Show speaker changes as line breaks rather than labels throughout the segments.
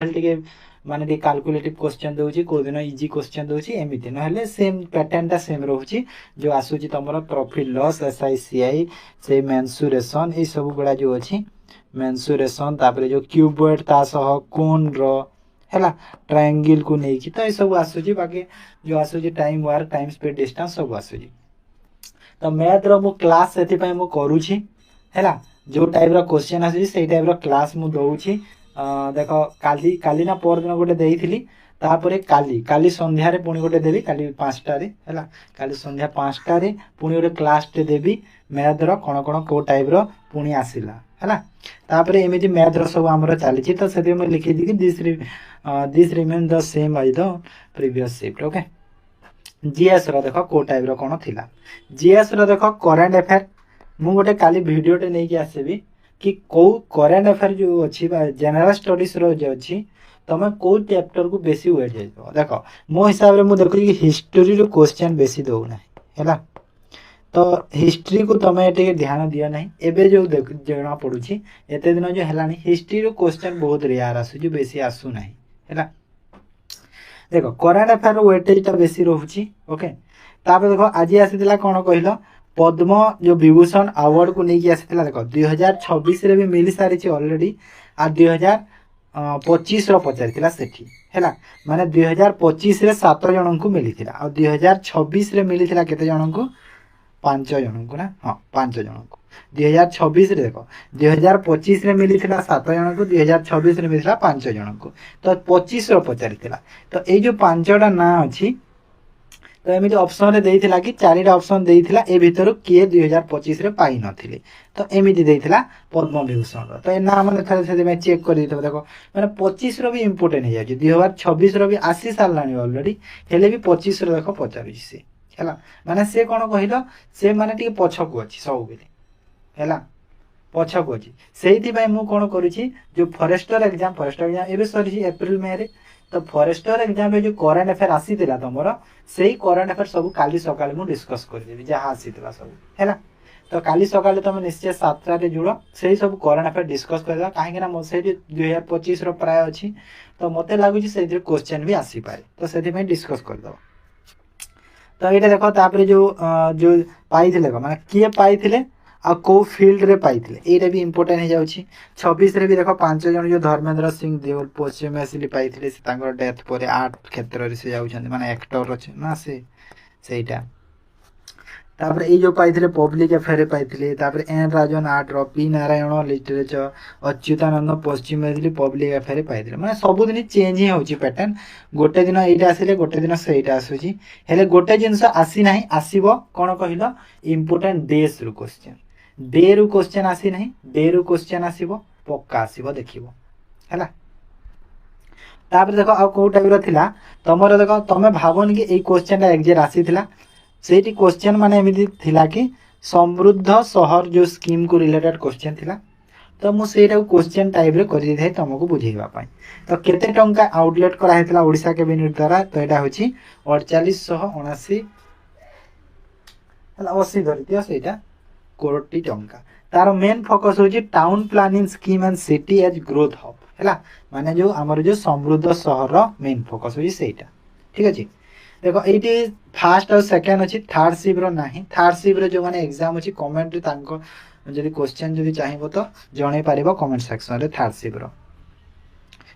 टिके माने T calculative question दोउची को दिन इजी क्वेश्चन दोउची एमिति नहले सेम पैटर्न टा सेम रहउची जो आसुची तमरो प्रॉफिट लॉस एसआईसीआई से मेंसुरेशन ए सब गुडा जो अछि मेंसुरेशन तापरे जो क्यूबॉइड ता सह कोन रो हैला ट्रायंगल को नै कि त ए सब आसुची बाकी जो आसुची time work time speed distance सब आसुची तो मैथ रो मु क्लास सेति पय मु करूची हैला जो टाइप रो क्वेश्चन आसुची सेही टाइप रो क्लास मु दोउची देख काली काली ना पर दिन गोटे देइथिली तापरे काली काली संध्या रे पुणी गोटे देबी काली 5 टा रे हैला काली संध्या 5 टा रे पुणी गोटे क्लास टे देबी मैथ रो कोन कोन को टाइप रो पुणी आसीला हैला तापरे एमिति मैथ रो सब हमरो चाली छी तो सेति में लिखि दी कि this remain the same as the previous shift okay GS रो देखो को टाइप रो कोन थिला जीएस रो देखो करंट अफेयर मु गोटे काली वीडियो टे नै कि आसेबी कि को करंट अफेयर जो अछि जनरल स्टडीज रो जो अछि तमे को चैप्टर को बेसी वेट जाइबो देखो मो हिसाब रे मु देखो कि हिस्ट्री रो क्वेश्चन बेसी दउ ना हैला तो हिस्ट्री को तमे एटे ध्यान दिया नहीं एबे जो जना पडुची एते दिन जो हेलानी हिस्ट्री रो क्वेश्चन बहुत रेयर आसु जो बेसी आसु नहीं हैला देखो करंट अफेयर रो वेटेज ता बेसी रहउची ओके तापर देखो आज आसीतिला कोन कहिलो पद्म जो विभूषण अवार्ड को नहीं आसीतिला देखो 2026 रे भी मिली सारी छी ऑलरेडी आ 2025 रो पचारितिला सेठी हैला माने 2025 रे 7 जणन को मिलितिला आ 2026 रे मिलितिला केते जणन को 5 जणन को ना हां 5 जणन को 2026 रे देखो 2025 रे मिलितिला 7 जणन को 2026 रे मिलितिला 5 जणन को तो 25 रो पचारितिला तो ए जो 5 टा ना अछि तो एमिति ऑप्शन रे देइथिला कि चारिटा ऑप्शन देइथिला ए भितरु के 2025 रे पाई नथिले तो एमिति देइथिला पद्म विभूषण रो तो ए नाम ने थरे से में चेक कर दिथबो देखो माने 25 रो भी इंपोर्टेंट हे जाय 2026 रो भी आसी सालानी ऑलरेडी हेले भी 25 रो देखो पचारि से हैला माने से कोन कहिलो से माने टिके पछकु अछि सब बेले हैला पछकु अछि सेहिति भाई मु कोन करूची जो फॉरेस्टर एग्जाम एबे सरी अप्रैल में रे तो फॉरेस्टर एग्जाम में जो करंट अफेयर आसीतिला तमरो सेही करंट अफेयर सब काली सकाले मु डिस्कस कर देबी जहा आसीतिला सब हैला तो काली सकाले तमे निश्चय 7 टा रे जुड़ो सेही सब करंट अफेयर डिस्कस करला काहे कि ना मो सेही 2025 रो प्राय अछि तो मते लागु छी सेही क्वेश्चन भी आसी पारे तो सेति में डिस्कस कर दो तो एटा देखो तापरे जो पाइथिले माने किए पाइथिले आ को फील्ड रे पाइथिले एटा भी इंपोर्टेंट हे जाउची 26 रे भी देखो 5 जन जो धर्मेंद्र सिंह देओल पश्चिम एसिली पाइथिले से तांगर डेथ परे 8 क्षेत्र रे से जाउछन माने एक्टर अछि ना सेटा तापर ए जो पाइथिले पब्लिक अफेयर पाइथिले तापर एन राजन आर्ट रो पी नारायण लिटरेचर अच्युतानंद पश्चिम एसिली पब्लिक अफेयर पाइथिले माने सब दिन चेंज ही होची पैटर्न गोटे दिन एटा आसीले गोटे दिन सेटा आसुची हेले गोटे जिंस आसी नाही आसीबो कोन कहिलो इंपोर्टेंट डेस रो क्वेश्चन डे रू क्वेश्चन आसी नहीं डे रू क्वेश्चन आसीबो पक्का आसीबो देखिबो हैला तापर देखो आ को टाइप रो थिला तमरो देखो तमे भाबोन कि ए क्वेश्चन एग्जेक्ट आसीथिला सेठी क्वेश्चन माने एमिति थिला कि समृद्ध शहर जो स्कीम को रिलेटेड क्वेश्चन थिला तो मु सेटा क्वेश्चन टाइप रे करि देथाय तमको बुझेइबा पई तो केते टंका आउटलेट करा हेतला ओडिसा कैबिनेट द्वारा तो एटा होची 4879 हला 80 धरितिया सेटा कोटी टंका तार मेन फोकस होची town planning scheme and city as growth hub हैला माने जो हमर जो समृद्ध शहर रो मेन फोकस होची सेटा ठीक अछि देखो एटी फर्स्ट और सेकंड अछि थर्ड शिप रो नाही थर्ड शिप रे जो माने एग्जाम अछि कमेंट रे तांको जदी क्वेश्चन जदी चाहिबो तो जणे पारिबो कमेंट सेक्शन रे थर्ड शिप रो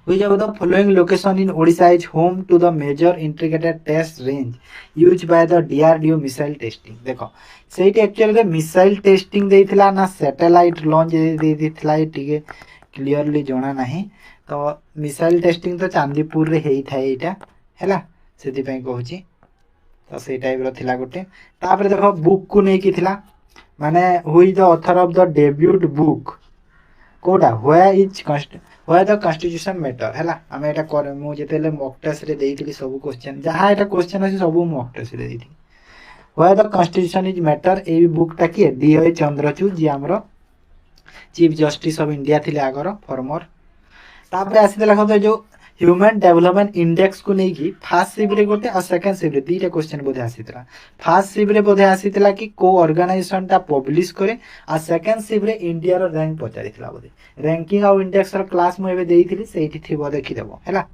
which of the following location in Odisha is home to the major integrated test range used by the DRDO missile testing देखो सेठी एक्चुअली मिसाइल टेस्टिंग देइथिला ना सैटेलाइट लॉन्च देइथिला टिके क्लियरली जोना नाही तो मिसाइल टेस्टिंग तो चांदीपुर रे हेई थाए एटा हैला सेति पई कहूची तो से टाइप रो थिला गोटे तापर देखो बुक को नै कि थिला माने who is the author of the debut book कोडा where the constitution matter हैला हम एटा कर मु जेतेले मॉक टेस्ट रे देइथिली सब क्वेश्चन जहां एटा क्वेश्चन अछि सब मॉक टेस्ट रे देइथिली where the constitution is matter a book टा कि डीओ चंद्रचूड़ जी हमरो चीफ जस्टिस ऑफ इंडिया थिले आगर फॉर्मर तापर आसी देला खतो जो ह्यूमन डेवलपमेंट इंडेक्स को नहीं फास्ट शिप रे गोटे और सेकंड शिप रे दीटा क्वेश्चन बोधे आसीतला फास्ट शिप रे बोधे आसीतला कि को ऑर्गेनाइजेशन टा पब्लिश करे और सेकंड शिप रे इंडिया रो रैंक पचारितला बोधे रैंकिंग और इंडेक्स रो क्लास मु एबे देइथिली सेठी थिबो देखि देबो हैला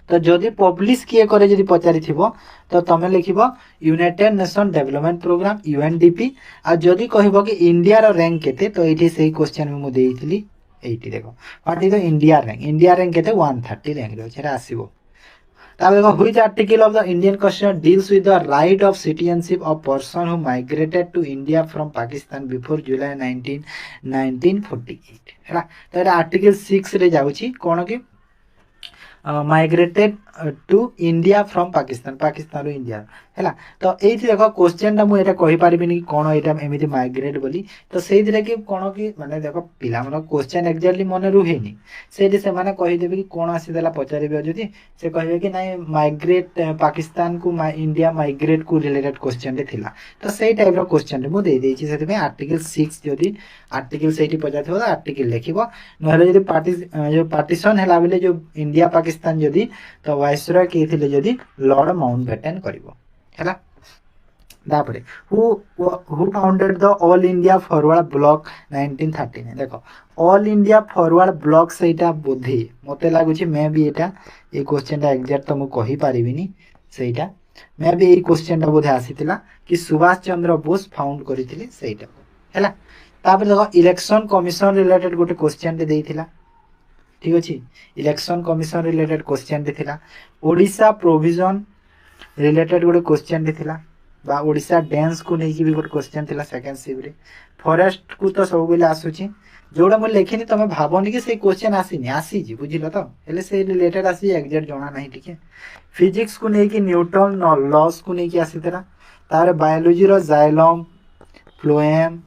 तो जदि पब्लिश किए करे जदि पचारि थिबो तो तमे लिखिबो United Nation development programme UNDP आ जदि कहबो कि इंडिया रो रैंक केते तो एठी सेही क्वेश्चन मु देइथिली एठी देखो what is the India rank केते 130 रैंक रे छेरा आसीबो ताबे देखो which article of the Indian constitution deals with the right of citizenship of person who migrated to India from Pakistan before July 1948 हैला तो एटा आर्टिकल 6 रे जाउची कोन कि migrated to India from Pakistan Pakistan रो इंडिया हैला तो एथि देखो क्वेश्चन टा मु एटा कहि परिबिनी कि कोन एटा एमिति माइग्रेट बोली तो सेहि दिरे कि कोन कि माने देखो पिला मन क्वेश्चन एक्जेक्टली मने रुहेनी सेहि से माने कहि देबे कि कोन आसी देला पचारिबे जदि से कहबे कि नाही माइग्रेट पाकिस्तान को इंडिया माइग्रेट को रिलेटेड क्वेश्चन रे थिला तो सेहि टाइप रो क्वेश्चन रे मु दे देछि सेति में आर्टिकल 6 जदि आर्टिकल सेठी पचाथिबो तो आर्टिकल लिखिबो नहले जदि पार्टीशन हैला बेले जो इंडिया पाकिस्तान जदि तो वाइसरॉय के थिले जदि लॉर्ड माउंटबेटन करिवो हैला तापरे who founded the all India forward block 1939 देखो ऑल इंडिया फॉरवर्ड ब्लॉक सेटा बोधे मते लागुची मैं भी एटा ए क्वेश्चन ता एग्जैक्ट तो मु कहि परिबिनी सेटा मैं भी ए क्वेश्चन ता बोधे आसीतिला कि सुभाष चंद्र बोस फाउंड करिथिले सेटा हैला तापर देखो इलेक्शन कमिशन रिलेटेड गोटे क्वेश्चन दे देइथिला ठीक अछि इलेक्शन कमिशन रिलेटेड क्वेश्चन दे थिला ओडिसा प्रोविजन रिलेटेड गोटे क्वेश्चन दे थिला बा ओडिसा डांस को नहीं भी गोटे क्वेश्चन थिला सेकंड शिप रे फॉरेस्ट को तो सब बेले आसुची जोड़ा मैं लेखिनी तमे भाबनी कि से क्वेश्चन आसीनी आसी जी बुझिलो तो हेले से रिलेटेड आसी एग्जैक्ट जणा नहीं ठीक है फिजिक्स को नहीं कि न्यूटन लॉस को नहीं कि आसीतरा तारे बायोलॉजी रो जाइलम फ्लोएम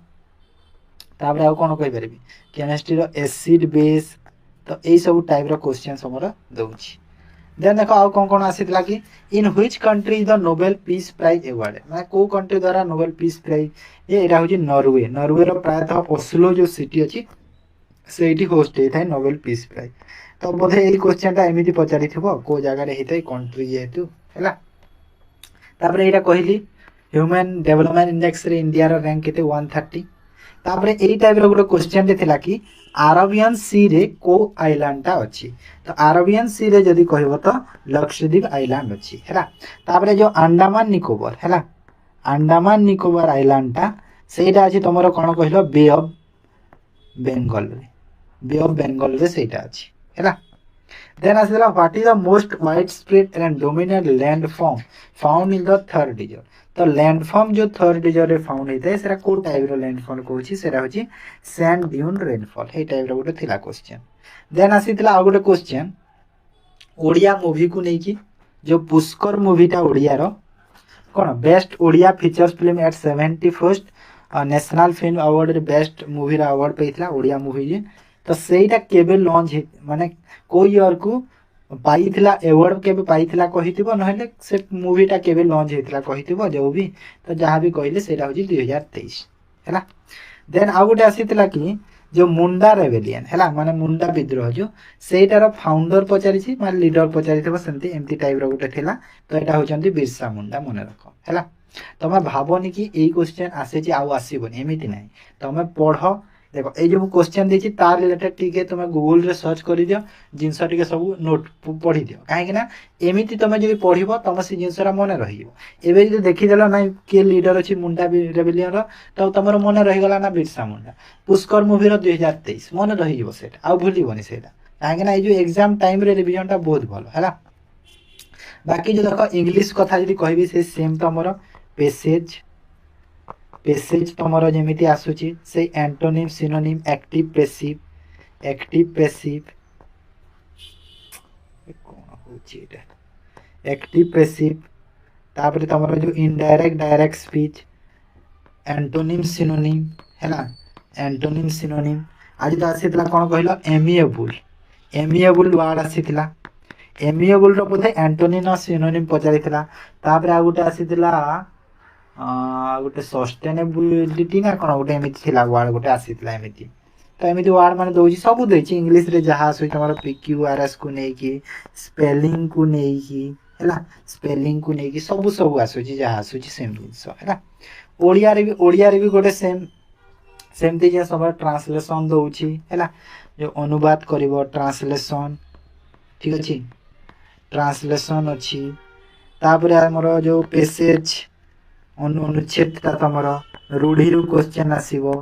तापर आ कोन कहि परबी केमिस्ट्री रो एसिड बेस तो ए सब टाइप रो क्वेश्चन हमरा दउची देन देखो आ कोन आसीतला कि in which country is the Nobel peace prize award माने को कंट्री द्वारा नोबेल पीस प्राइज ये एटा होची नॉर्वे रो प्रायतः ओस्लो जो सिटी अछि सेठी होस्ट हे थाय नोबेल पीस प्राइज तो बोधे ए क्वेश्चन ता एमिति पचारि थिबो को जगह रे हेतै कंट्री जेतु हैला तापरे एटा कहिली ह्यूमन डेवलपमेंट इंडेक्स रे इंडिया रो रैंक केते 130 तापरे एई टाइप रो गोटे क्वेश्चन रे थिला कि अरेबियन सी रे को आइलैंड ता अछि तो अरेबियन सी रे जदी कहबो तो लक्षद्वीप आइलैंड अछि हैला तापरे जो अंडमान निकोबार हैला अंडमान निकोबार आइलैंड ता सेटा अछि तमरो कोन कहलो बे ऑफ बेंगल रे सेटा अछि हैला देन आसीला what is the most wide spread and dominant land form found in the third region तो लैंड फॉर्म जो थर्ड रीजन रे फाउंड हेते सेरा को टाइप रो लैंड फॉर्म कहूची सेरा होची सैंड ड्यून रेनफॉल हे टाइप रो गोटे थिला क्वेश्चन देन आसीतला आ गोटे क्वेश्चन ओडिया मूवी को नै कि जो पुष्कर मूवी ता ओडिया रो कोन best Odia features film at 71st national film award रे बेस्ट मूवी रा अवार्ड पेइतला ओडिया मूवी जे तो सेटा केबे लॉन्च माने कोई और को पाइथिला अवार्ड केबे पाइथिला कहिथिबो नहले से मूवीटा केबे लॉन्च हेतिला कहिथिबो जो भी तो जहां भी कहले सेटा होजी 2023 हैला देन आ गुटे आसीतिला कि जो मुंडा रेबेलियन हैला माने मुंडा विद्रोह जो सेटार फाउंडर पचारिछि माने लीडर पचारिथिबो सेंती एम्ति टाइप रो गुटे थिला तो एटा होचंती बिरसा मुंडा मने रखो हैला तमे भाबोनी कि एई क्वेश्चन आसे जे आउ आसीबोनी एमिति नै तमे पढो देखो ए जो क्वेश्चन देछि तार रिलेटेड ठीक है तुम गूगल रे सर्च करि दियो जिंस टिके सब नोट पढि दियो काहे कि ना एमिति तुम जदि पढिबो तुम से जिंसरा मने रहिबो एबे जदि देखि देलो नै के लीडर अछि मुंडा रेबेलियन रो तो तमरो मने रहि गला ना बिरसा मुंडा पुष्कर मूवी रो 2023 मने रहिबो सेटा आ भूलिबोनी सेटा काहे कि ना ए जो एग्जाम टाइम रे रिवीजन ता बहुत भलो हैला बाकी जो देखो इंग्लिश कथा जदि कहबी से सेम तमरो पेसेज तमरो जेमिति आसुची से एंटोनिम सिनोनिम एक्टिव पैसिव कोन होची एटा एक्टिव पैसिव तापर तमरो जो indirect direct speech antonym synonym हैला एंटोनिम सिनोनिम आज तो आसीतला कोन कहलो एमिएबल वर्ड आसीतला एमिएबल रो बोधे एंटोनिम और सिनोनिम पचारितला तापर आ गुटे आसीतला गोटे सस्टेनेबिलिटी ना कोन गोटे एमिति थिला वर्ड गोटे आसीतला एमिति तो एमती वार्ड मान दौर सब देती इंग्लीश रे जहाँ आस PQRS को लेकिन स्पेलिंग को लेकिन है स्पेलिंग को लेकिन सब सब आसूची जहाँ आसूची सेम जिनस है ओडिया भी गोटे सेमती जे सब ट्रांसलेशन दौची है जो अनुवाद करिवो ट्रांसलेशन ठीक अच्छे ट्रांसलेशन अच्छी तापर आमर जो पेसेज अनुच्छेद तुमर रूढ़ी क्वेश्चन आसो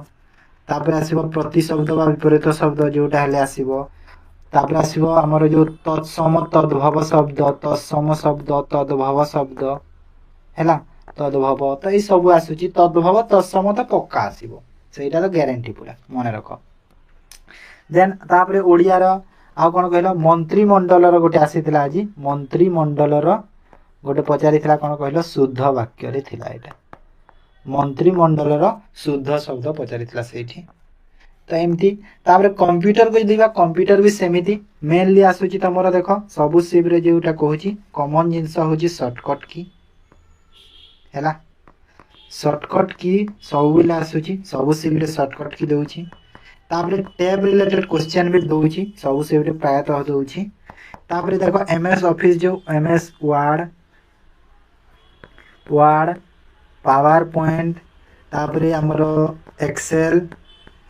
तापर आसो प्रतिशब्द बा विपरीत शब्द जोटा हेले आसो तापर आसो आमर जो तत्सम तद्भव शब्द तत्सम शब्द तद्भव शब्द है तद्भव तो ये सब आसूची तद्भव तत्सम तो पक्का आसो सेटा तो ग्यारंटी पूरा मन रख देन तापर ओडियार आ कौन कहल मंत्रिमंडल गोटे आसीला आज मंत्रिमंडल गोटे पचारि कौन कहल शुद्ध वाक्य रे थिला एटा मंत्रिमंडल शुद्ध शब्द पचारिथिला सेठी तो एमती तापर कंप्यूटर को जदिबा कंप्यूटर भी सेमिति मेनली आसुची तमरा देख सबु सिप रे जेउटा कहूची कॉमन जिंस होची शॉर्टकट की हैला शॉर्टकट की सब बेले आसुची सबु सिप रे शॉर्टकट की दउची तापर टैब रिलेटेड क्वेश्चन भी दउची सबु सिप रे प्रायतः दउची तापर देखो एमएस ऑफिस जो एमएस वर्ड पावर पॉइंट तापर हमर एक्सेल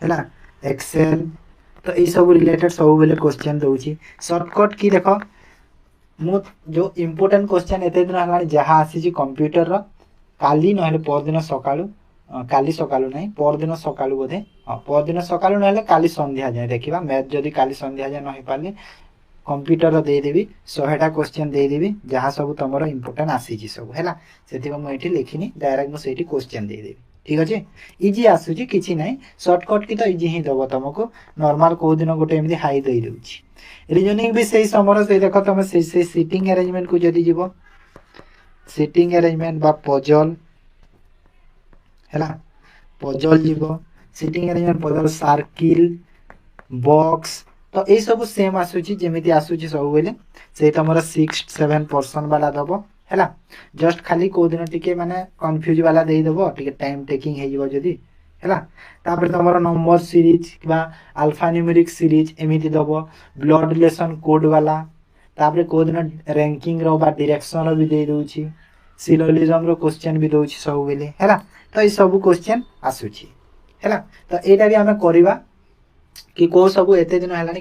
हैला एक्सेल तो ये सब रिलेटेड सब बेले क्वेश्चन दउची शॉर्टकट की देखो मु जो इम्पोर्टेंट क्वेश्चन एते दिन हलानी जहाँ आसी कंप्यूटर रो काली नहले परदिन सकाळु काली सकाळु नहीं परदिन सकाळु बोधे परदिन सकाळु नहले काली संध्या जाए देखिबा मैथ जदी काली संध्या जाए नहीं पाले कंप्यूटर दे देबी 100टा क्वेश्चन दे देबी जहाँ सब तमरो इम्पोर्टेंट आसी सब हैला सेति मु एठी लिखिनी डायरेक्ट मु सेठी क्वेश्चन दे देबी ठीक अच्छे इजी आसूची किसी ना शॉर्टकट की तो इजी ही दब तुमको नॉर्मल को दिन गोटे एमती हाई दे दूची रीजनिंग भी सही समय से देख तुम से सीटिंग अरेंजमेंट को जदी जीव सीटिंग अरेंजमेंट बा पजल हैला पजल जीव seating arrangement puzzle circle box तो ये सब सेम आसूची जेमिति आसूची सब बेले से तुम 6-7% वाला दब है जस्ट खाली को दिन टिके माने कंफ्यूज वाला दे देबो टिके टाइम टेकिंग हे जीवो जदी हैला तापर तमरो नंबर सीरीज किबा अल्फा न्यूमेरिक सीरीज एमिति दबो ब्लड रिलेशन कोड वाला तापर को दिन रैंकिंग रो बा डायरेक्शन रो भी दे दोची सिलोजिज्म रो क्वेश्चन भी दोची सब बेले हैला तो ई सब क्वेश्चन आसुची हैला तो एटा भी हमें करबा कि को सब एते दिन हलानी